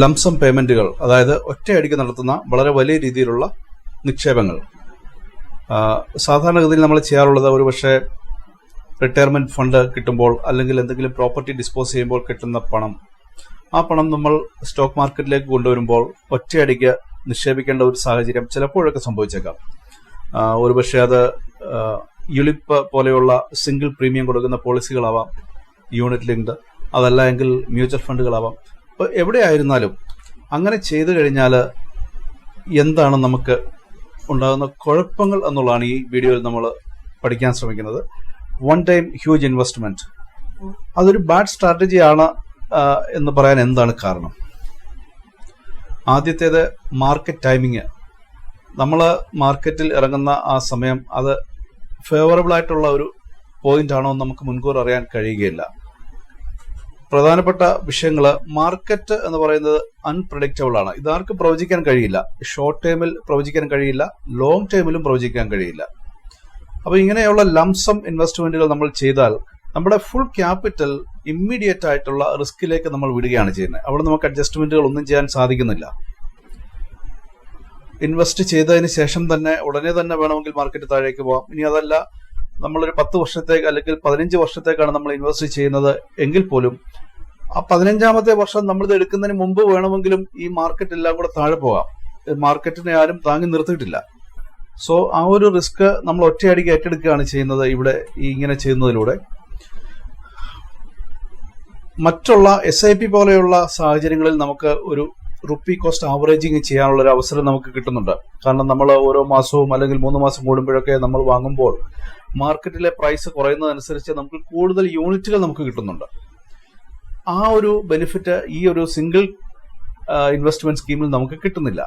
Lump sum പേയ്മെന്റുകൾ, അതായത് ഒറ്റയടിക്ക് നടത്തുന്ന വളരെ വലിയ രീതിയിലുള്ള നിക്ഷേപങ്ങൾ. സാധാരണഗതിയിൽ നമ്മൾ ചെയ്യാറുള്ളത് ഒരു പക്ഷേ റിട്ടയർമെന്റ് ഫണ്ട് കിട്ടുമ്പോൾ അല്ലെങ്കിൽ എന്തെങ്കിലും പ്രോപ്പർട്ടി ഡിസ്പോസ് ചെയ്യുമ്പോൾ കിട്ടുന്ന പണം, ആ പണം നമ്മൾ സ്റ്റോക്ക് മാർക്കറ്റിലേക്ക് കൊണ്ടുവരുമ്പോൾ ഒറ്റയടിക്ക് നിക്ഷേപിക്കേണ്ട ഒരു സാഹചര്യം ചിലപ്പോഴൊക്കെ സംഭവിച്ചേക്കാം. ഒരുപക്ഷെ അത് യുലിപ്പ് പോലെയുള്ള സിംഗിൾ പ്രീമിയം കൊടുക്കുന്ന പോളിസികളാവാം, യൂണിറ്റ് ലിങ്ക്ഡ്, അതല്ല എങ്കിൽ മ്യൂച്വൽ ഫണ്ടുകളാവാം. അപ്പോൾ എവിടെയായിരുന്നാലും അങ്ങനെ ചെയ്തു കഴിഞ്ഞാൽ എന്താണ് നമുക്ക് ഉണ്ടാകുന്ന കുഴപ്പങ്ങൾ എന്നുള്ളതാണ് ഈ വീഡിയോയിൽ നമ്മൾ പഠിക്കാൻ ശ്രമിക്കുന്നത്. വൺ ടൈം ഹ്യൂജ് ഇൻവെസ്റ്റ്മെന്റ് അതൊരു ബാഡ് സ്ട്രാറ്റജി ആണ് എന്ന് പറയാൻ എന്താണ് കാരണം? ആദ്യത്തേത് മാർക്കറ്റ് ടൈമിങ്. നമ്മൾ മാർക്കറ്റിൽ ഇറങ്ങുന്ന ആ സമയം അത് ഫേവറബിൾ ആയിട്ടുള്ള ഒരു പോയിന്റ് ആണോ എന്ന് നമുക്ക് മുൻകൂർ അറിയാൻ കഴിയുകയില്ല. പ്രധാനപ്പെട്ട വിഷയങ്ങൾ, മാർക്കറ്റ് എന്ന് പറയുന്നത് അൺപ്രഡിക്റ്റബിൾ ആണ്. ഇതാർക്കും പ്രവചിക്കാൻ കഴിയില്ല. ഷോർട്ട് ടൈമിൽ പ്രവചിക്കാൻ കഴിയില്ല, ലോങ് ടൈമിലും പ്രവചിക്കാൻ കഴിയില്ല. അപ്പൊ ഇങ്ങനെയുള്ള ലംസം ഇൻവെസ്റ്റ്മെന്റുകൾ നമ്മൾ ചെയ്താൽ നമ്മുടെ ഫുൾ ക്യാപിറ്റൽ ഇമ്മീഡിയറ്റ് ആയിട്ടുള്ള റിസ്കിലേക്ക് നമ്മൾ വിടുകയാണ് ചെയ്യുന്നത്. അവിടെ നമുക്ക് അഡ്ജസ്റ്റ്മെന്റുകൾ ഒന്നും ചെയ്യാൻ സാധിക്കുന്നില്ല. ഇൻവെസ്റ്റ് ചെയ്തതിന് ശേഷം തന്നെ ഉടനെ തന്നെ വേണമെങ്കിൽ മാർക്കറ്റ് താഴേക്ക് പോകാം. ഇനി അതല്ല, നമ്മളൊരു 10 വർഷത്തേക്ക് അല്ലെങ്കിൽ 15 വർഷത്തേക്കാണ് നമ്മൾ ഇൻവെസ്റ്റ് ചെയ്യുന്നത് എങ്കിൽ പോലും ആ 15ാമത്തെ വർഷം നമ്മളിത് എടുക്കുന്നതിന് മുമ്പ് വേണമെങ്കിലും ഈ മാർക്കറ്റ് എല്ലാം കൂടെ താഴെ പോകാം. മാർക്കറ്റിനെ ആരും താങ്ങി നിർത്തിയിട്ടില്ല. സോ ആ ഒരു റിസ്ക് നമ്മൾ ഒറ്റയടിക്ക് ഏറ്റെടുക്കുകയാണ് ചെയ്യുന്നത് ഇവിടെ ഇങ്ങനെ ചെയ്യുന്നതിലൂടെ. മറ്റുള്ള SIP പോലെയുള്ള സാഹചര്യങ്ങളിൽ നമുക്ക് ഒരു റുപ്പി കോസ്റ്റ് ആവറേജിങ് ചെയ്യാനുള്ള ഒരു അവസരം നമുക്ക് കിട്ടുന്നുണ്ട്. കാരണം നമ്മൾ ഓരോ മാസവും അല്ലെങ്കിൽ 3 മാസം കൂടുമ്പോഴൊക്കെ നമ്മൾ വാങ്ങുമ്പോൾ മാർക്കറ്റിലെ പ്രൈസ് കുറയുന്നതനുസരിച്ച് നമുക്ക് കൂടുതൽ യൂണിറ്റുകൾ നമുക്ക് കിട്ടുന്നുണ്ട്. ആ ഒരു ബെനിഫിറ്റ് ഈ ഒരു സിംഗിൾ ഇൻവെസ്റ്റ്മെന്റ് സ്കീമിൽ നമുക്ക് കിട്ടുന്നില്ല.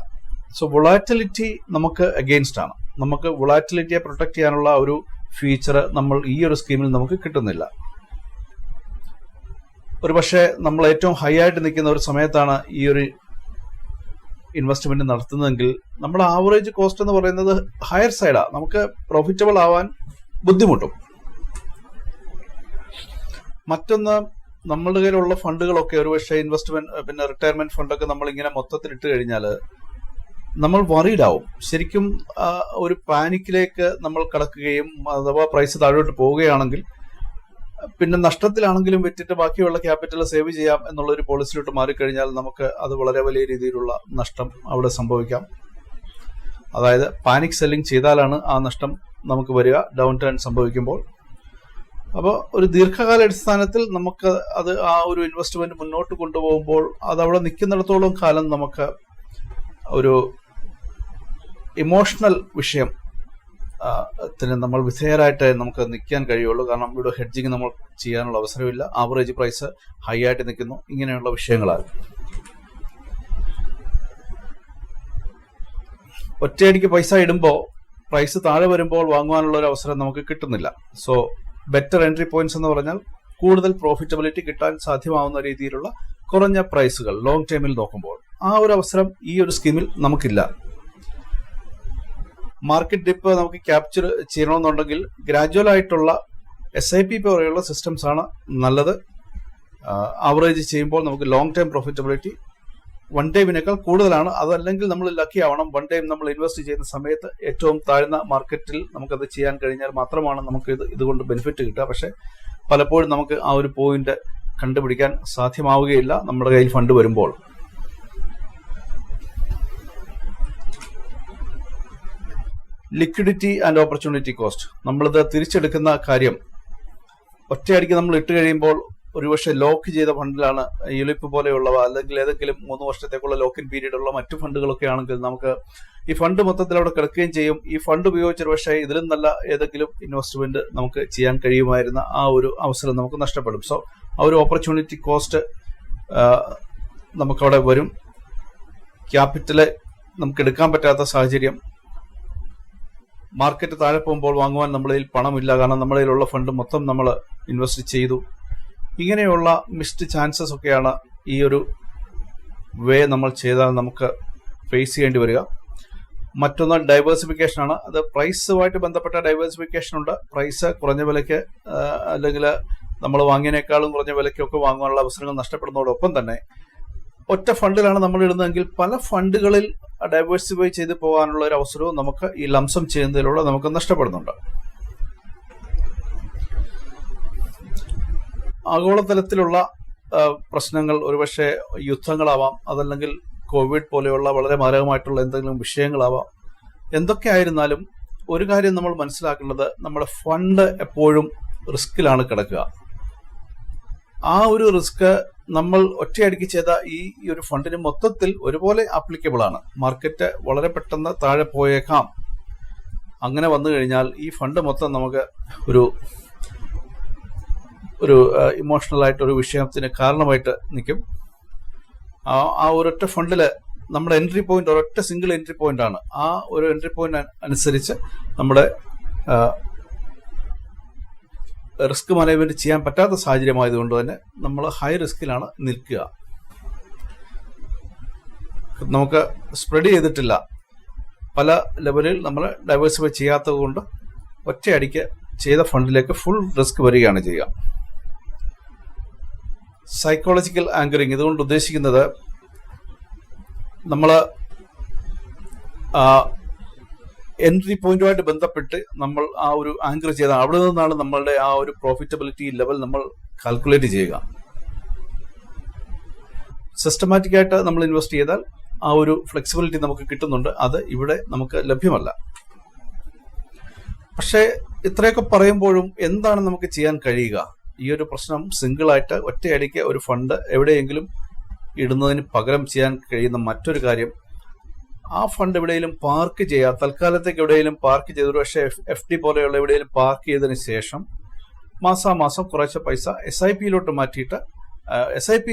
സോ വൊളാറ്റിലിറ്റി നമുക്ക് അഗെയിൻസ്റ്റ് ആണ്. നമുക്ക് വൊളാറ്റിലിറ്റിയെ പ്രൊട്ടക്ട് ചെയ്യാനുള്ള ഒരു ഫീച്ചർ നമ്മൾ ഈ ഒരു സ്കീമിൽ നമുക്ക് കിട്ടുന്നില്ല. ഒരു പക്ഷേ നമ്മൾ ഏറ്റവും ഹൈ ആയിട്ട് നിൽക്കുന്ന ഒരു സമയത്താണ് ഈ ഒരു ഇൻവെസ്റ്റ്മെന്റ് നടത്തുന്നതെങ്കിൽ നമ്മുടെ ആവറേജ് കോസ്റ്റ് എന്ന് പറയുന്നത് ഹയർ സൈഡാണ്. നമുക്ക് പ്രോഫിറ്റബിൾ ആവാൻ ബുദ്ധിമുട്ടും. മറ്റൊന്ന്, നമ്മളുടെ കയ്യിലുള്ള ഫണ്ടുകളൊക്കെ ഒരുപക്ഷെ ഇൻവെസ്റ്റ്മെന്റ് പിന്നെ റിട്ടയർമെന്റ് ഫണ്ടൊക്കെ നമ്മൾ ഇങ്ങനെ മൊത്തത്തിൽ ഇട്ട് കഴിഞ്ഞാൽ നമ്മൾ വറീഡ് ആവും. ശരിക്കും ഒരു പാനിക്കിലേക്ക് നമ്മൾ കടക്കുകയും അഥവാ പ്രൈസ് താഴോട്ട് പോവുകയാണെങ്കിൽ പിന്നെ നഷ്ടത്തിലാണെങ്കിലും വിറ്റിട്ട് ബാക്കിയുള്ള ക്യാപിറ്റൽ സേവ് ചെയ്യാം എന്നുള്ള ഒരു പോളിസിയിലോട്ട് മാറിക്കഴിഞ്ഞാൽ നമുക്ക് അത് വളരെ വലിയ രീതിയിലുള്ള നഷ്ടം അവിടെ സംഭവിക്കാം. അതായത് പാനിക് സെല്ലിംഗ് ചെയ്താലാണ് ആ നഷ്ടം നമുക്ക് വരിക, ഡൗൺ ടേൺ സംഭവിക്കുമ്പോൾ. അപ്പോൾ ഒരു ദീർഘകാല അടിസ്ഥാനത്തിൽ നമുക്ക് അത് ആ ഒരു ഇൻവെസ്റ്റ്മെന്റ് മുന്നോട്ട് കൊണ്ടുപോകുമ്പോൾ അത് അവിടെ നിൽക്കുന്നിടത്തോളം കാലം നമുക്ക് ഒരു ഇമോഷണൽ വിഷയം നമ്മൾ വിധേയരായിട്ട് നമുക്ക് നിൽക്കാൻ കഴിയുള്ളൂ. കാരണം ഇവിടെ ഹെഡ്ജിങ് നമ്മൾ ചെയ്യാനുള്ള അവസരമില്ല, ആവറേജ് പ്രൈസ് ഹൈ ആയിട്ട് നിൽക്കുന്നു, ഇങ്ങനെയുള്ള വിഷയങ്ങളാണ്. ഒറ്റയടിക്ക് പൈസ ഇടുമ്പോൾ പ്രൈസ് താഴെ വരുമ്പോൾ വാങ്ങുവാനുള്ള ഒരു അവസരം നമുക്ക് കിട്ടുന്നില്ല. സോ ബെറ്റർ എൻട്രി പോയിന്റ്സ് എന്ന് പറഞ്ഞാൽ കൂടുതൽ പ്രോഫിറ്റബിലിറ്റി കിട്ടാൻ സാധ്യമാവുന്ന രീതിയിലുള്ള കുറഞ്ഞ പ്രൈസുകൾ ലോങ് ടൈമിൽ നോക്കുമ്പോൾ ആ ഒരു അവസരം ഈ ഒരു സ്കീമിൽ നമുക്കില്ല. മാർക്കറ്റ് ഡിപ്പ് നമുക്ക് ക്യാപ്ചർ ചെയ്യണമെന്നുണ്ടെങ്കിൽ ഗ്രാജുവൽ ആയിട്ടുള്ള SIP പോലെയുള്ള സിസ്റ്റംസ് ആണ് നല്ലത്. ആവറേജ് ചെയ്യുമ്പോൾ നമുക്ക് ലോങ് ടൈം പ്രോഫിറ്റബിലിറ്റി വൺ ടൈമിനേക്കാൾ കൂടുതലാണ്. അതല്ലെങ്കിൽ നമ്മൾ ലക്കി ആവണം. വൺ ടൈം നമ്മൾ ഇൻവെസ്റ്റ് ചെയ്യുന്ന സമയത്ത് ഏറ്റവും താഴ്ന്ന മാർക്കറ്റിൽ നമുക്കത് ചെയ്യാൻ കഴിഞ്ഞാൽ മാത്രമാണ് നമുക്ക് ഇതുകൊണ്ട് ബെനിഫിറ്റ് കിട്ടുക. പക്ഷെ പലപ്പോഴും നമുക്ക് ആ ഒരു പോയിന്റ് കണ്ടുപിടിക്കാൻ സാധ്യമാവുകയില്ല നമ്മുടെ കയ്യിൽ ഫണ്ട് വരുമ്പോൾ. ലിക്വിഡിറ്റി ആൻഡ് ഓപ്പർച്യൂണിറ്റി കോസ്റ്റ്, നമ്മളിത് തിരിച്ചെടുക്കുന്ന കാര്യം ഒറ്റയടിക്ക് നമ്മൾ ഇട്ട് കഴിയുമ്പോൾ ഒരുപക്ഷെ ലോക്ക് ചെയ്ത ഫണ്ടിലാണ്, യുലിപ്പ് പോലെയുള്ളവ അല്ലെങ്കിൽ ഏതെങ്കിലും 3 വർഷത്തേക്കുള്ള ലോക്കിൻ പീരീഡ് ഉള്ള മറ്റു ഫണ്ടുകളൊക്കെ ആണെങ്കിൽ നമുക്ക് ഈ ഫണ്ട് മൊത്തത്തിൽ അവിടെ കിടക്കുകയും ചെയ്യും. ഈ ഫണ്ട് ഉപയോഗിച്ച് ഒരുപക്ഷെ ഇതിലും നല്ല ഏതെങ്കിലും ഇൻവെസ്റ്റ്മെന്റ് നമുക്ക് ചെയ്യാൻ കഴിയുമായിരുന്ന ആ ഒരു അവസരം നമുക്ക് നഷ്ടപ്പെടും. സോ ആ ഒരു ഓപ്പർച്യൂണിറ്റി കോസ്റ്റ് നമുക്കവിടെ വരും. ക്യാപിറ്റല് നമുക്ക് എടുക്കാൻ പറ്റാത്ത സാഹചര്യം, മാർക്കറ്റ് താഴെ പോകുമ്പോൾ വാങ്ങുവാൻ നമ്മുടെ കയ്യിൽ പണമില്ല, കാരണം നമ്മുടെ കയ്യിലുള്ള ഫണ്ട് മൊത്തം നമ്മൾ ഇൻവെസ്റ്റ് ചെയ്തു. ഇങ്ങനെയുള്ള മിസ്ഡ് ചാൻസസ് ഒക്കെയാണ് ഈ ഒരു വേ നമ്മൾ ചെയ്താൽ നമുക്ക് ഫേസ് ചെയ്യേണ്ടി വരിക. മറ്റൊന്ന് ഡൈവേഴ്സിഫിക്കേഷൻ ആണ്. അത് പ്രൈസുമായിട്ട് ബന്ധപ്പെട്ട ഡൈവേഴ്സിഫിക്കേഷൻ ഉണ്ട്. പ്രൈസ് കുറഞ്ഞ വിലയ്ക്ക് അല്ലെങ്കിൽ നമ്മൾ വാങ്ങിയതിനേക്കാളും കുറഞ്ഞ വിലയ്ക്കൊക്കെ വാങ്ങാനുള്ള അവസരങ്ങൾ നഷ്ടപ്പെടുന്നതോടൊപ്പം തന്നെ ഒറ്റ ഫണ്ടിലാണ് നമ്മൾ ഇടുന്നതെങ്കിൽ പല ഫണ്ടുകളിൽ ഡൈവേഴ്സിഫൈ ചെയ്ത് പോകാനുള്ള ഒരു അവസരവും നമുക്ക് ഈ ലംസം ചെയ്യുന്നതിലൂടെ നമുക്ക് നഷ്ടപ്പെടുന്നുണ്ട്. ആഗോളതലത്തിലുള്ള പ്രശ്നങ്ങൾ, ഒരുപക്ഷെ യുദ്ധങ്ങളാവാം, അതല്ലെങ്കിൽ കോവിഡ് പോലെയുള്ള വളരെ മാരകമായിട്ടുള്ള എന്തെങ്കിലും വിഷയങ്ങളാവാം. എന്തൊക്കെ ആയിരുന്നാലും ഒരു കാര്യം നമ്മൾ മനസ്സിലാക്കേണ്ടത്, നമ്മുടെ ഫണ്ട് എപ്പോഴും റിസ്കിലാണ് കിടക്കുക. ആ ഒരു റിസ്ക് നമ്മൾ ഒറ്റയടിക്ക് ചെയ്ത ഈ ഒരു ഫണ്ടിന് മൊത്തത്തിൽ ഒരുപോലെ ആപ്ലിക്കബിൾ ആണ്. മാർക്കറ്റ് വളരെ പെട്ടെന്ന് താഴെ പോയേക്കാം. അങ്ങനെ വന്നു കഴിഞ്ഞാൽ ഈ ഫണ്ട് മൊത്തം നമുക്ക് ഒരു ഇമോഷണൽ ആയിട്ടൊരു വിഷയത്തിന് കാരണമായിട്ട് നിൽക്കും. ആ ഒരൊറ്റ ഫണ്ടില് നമ്മുടെ എൻട്രി പോയിന്റ് ഒരൊറ്റ സിംഗിൾ എൻട്രി പോയിന്റ് ആണ്. ആ ഒരു എൻട്രി പോയിന്റ് അനുസരിച്ച് നമ്മുടെ റിസ്ക് മാനേജ്മെന്റ് ചെയ്യാൻ പറ്റാത്ത സാഹചര്യമായതുകൊണ്ട് തന്നെ നമ്മൾ ഹൈ റിസ്കിലാണ് നിൽക്കുക. നമുക്ക് സ്പ്രെഡ് ചെയ്തിട്ടില്ല, പല ലെവലിൽ നമ്മൾ ഡൈവേഴ്സിഫൈ ചെയ്യാത്തത് കൊണ്ട് ഒറ്റയടിക്ക് ചെയ്ത ഫണ്ടിലേക്ക് ഫുൾ റിസ്ക് വരികയാണ് ചെയ്യുക. സൈക്കോളജിക്കൽ ആങ്കറിങ് ഇതുകൊണ്ട് ഉദ്ദേശിക്കുന്നത്, നമ്മൾ എൻട്രി പോയിന്റുമായിട്ട് ബന്ധപ്പെട്ട് നമ്മൾ ആ ഒരു ആങ്കർ ചെയ്ത അവിടെ നിന്നാണ് നമ്മളുടെ ആ ഒരു പ്രോഫിറ്റബിലിറ്റി ലെവൽ നമ്മൾ കാൽക്കുലേറ്റ് ചെയ്യുക. സിസ്റ്റമാറ്റിക് ആയിട്ട് നമ്മൾ ഇൻവെസ്റ്റ് ചെയ്താൽ ആ ഒരു ഫ്ലെക്സിബിലിറ്റി നമുക്ക് കിട്ടുന്നുണ്ട്. അത് ഇവിടെ നമുക്ക് ലഭ്യമല്ല. പക്ഷേ ഇത്രയൊക്കെ പറയുമ്പോഴും എന്താണ് നമുക്ക് ചെയ്യാൻ കഴിയുക? ഈ ഒരു പ്രശ്നം സിംഗിളായിട്ട് ഒറ്റയടിക്ക് ഒരു ഫണ്ട് എവിടെയെങ്കിലും ഇടുന്നതിന് പകരം ചെയ്യാൻ കഴിയുന്ന മറ്റൊരു കാര്യം, ആ ഫണ്ട് എവിടെയെങ്കിലും പാർക്ക് ചെയ്യുക. തൽക്കാലത്തേക്ക് എവിടെയെങ്കിലും പാർക്ക് ചെയ്ത്, ഒരു പക്ഷേ FD പോലെയുള്ള എവിടെയെങ്കിലും പാർക്ക് ചെയ്തതിന് ശേഷം മാസാമാസം കുറച്ച് പൈസ SIP-യിലോട്ട് മാറ്റിയിട്ട് SIP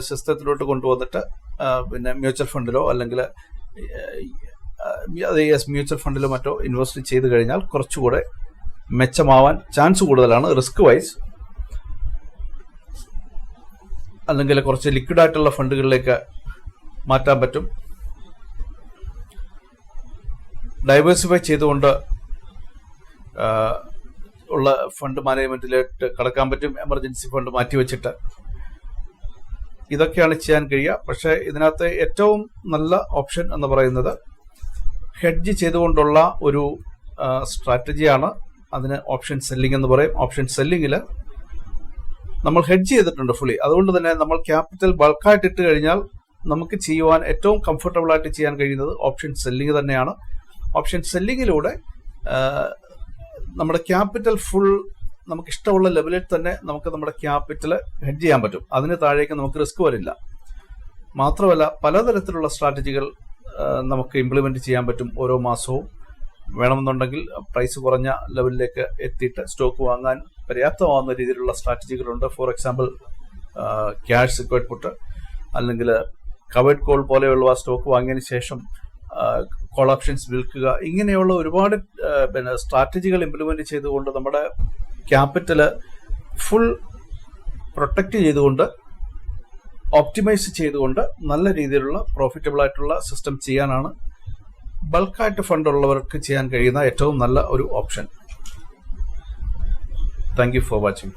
സിസ്റ്റത്തിലോട്ട് കൊണ്ടുവന്നിട്ട് പിന്നെ മ്യൂച്വൽ ഫണ്ടിലോ അല്ലെങ്കിൽ മ്യൂച്വൽ ഫണ്ടിലോ മറ്റോ ഇൻവെസ്റ്റ് ചെയ്ത് കഴിഞ്ഞാൽ കുറച്ചുകൂടെ മെച്ചമാവാൻ ചാൻസ് കൂടുതലാണ്. റിസ്ക് വൈസ് അല്ലെങ്കിൽ കുറച്ച് ലിക്വിഡ് ആയിട്ടുള്ള ഫണ്ടുകളിലേക്ക് മാറ്റാൻ പറ്റും. ഡൈവേഴ്സിഫൈ ചെയ്തുകൊണ്ട് ഉള്ള ഫണ്ട് മാനേജ്മെന്റിലേക്ക് കടക്കാൻ പറ്റും. എമർജൻസി ഫണ്ട് മാറ്റിവെച്ചിട്ട് ഇതൊക്കെയാണ് ചെയ്യാൻ കഴിയുക. പക്ഷേ ഇതിനകത്ത് ഏറ്റവും നല്ല ഓപ്ഷൻ എന്ന് പറയുന്നത് ഹെഡ്ജ് ചെയ്തുകൊണ്ടുള്ള ഒരു സ്ട്രാറ്റജിയാണ്. അതിന് ഓപ്ഷൻ സെല്ലിംഗ് എന്ന് പറയും. ഓപ്ഷൻ സെല്ലിങ്ങിൽ നമ്മൾ ഹെഡ്ജ് ചെയ്തിട്ടുണ്ട് ഫുള്ളി. അതുകൊണ്ട് തന്നെ നമ്മൾ ക്യാപിറ്റൽ ബൾക്കായിട്ട് ഇട്ട് കഴിഞ്ഞാൽ നമുക്ക് ചെയ്യുവാൻ ഏറ്റവും കംഫർട്ടബിൾ ആയിട്ട് ചെയ്യാൻ കഴിയുന്നത് ഓപ്ഷൻ സെല്ലിംഗ് തന്നെയാണ്. ഓപ്ഷൻ സെല്ലിങ്ങിലൂടെ നമ്മുടെ ക്യാപിറ്റൽ ഫുൾ നമുക്ക് ഇഷ്ടമുള്ള ലെവലിൽ തന്നെ നമുക്ക് നമ്മുടെ ക്യാപിറ്റൽ ഹെഡ്ജ് ചെയ്യാൻ പറ്റും. അതിന് താഴേക്ക് നമുക്ക് റിസ്ക് വരില്ല. മാത്രമല്ല പലതരത്തിലുള്ള സ്ട്രാറ്റജികൾ നമുക്ക് ഇംപ്ലിമെന്റ് ചെയ്യാൻ പറ്റും. ഓരോ മാസവും വേണമെന്നുണ്ടെങ്കിൽ പ്രൈസ് കുറഞ്ഞ ലെവലിലേക്ക് എത്തിയിട്ട് സ്റ്റോക്ക് വാങ്ങാൻ പര്യാപ്തമാവുന്ന രീതിയിലുള്ള സ്ട്രാറ്റജികളുണ്ട്. For example cash secured put അല്ലെങ്കിൽ കവേർഡ് കോൾ പോലെയുള്ള സ്റ്റോക്ക് വാങ്ങിയതിന് ശേഷം കോൾ ഓപ്ഷൻസ് വിൽക്കുക. ഇങ്ങനെയുള്ള ഒരുപാട് സ്ട്രാറ്റജികൾ ഇംപ്ലിമെന്റ് ചെയ്തുകൊണ്ട് നമ്മുടെ ക്യാപിറ്റല് ഫുൾ പ്രൊട്ടക്ട് ചെയ്തുകൊണ്ട് ഓപ്റ്റിമൈസ് ചെയ്തുകൊണ്ട് നല്ല രീതിയിലുള്ള പ്രോഫിറ്റബിൾ ആയിട്ടുള്ള സിസ്റ്റം ചെയ്യാനാണ് ബൾക്കായിട്ട് ഫണ്ട് ഉള്ളവർക്ക് ചെയ്യാൻ കഴിയുന്ന ഏറ്റവും നല്ല ഒരു option. Thank you for watching.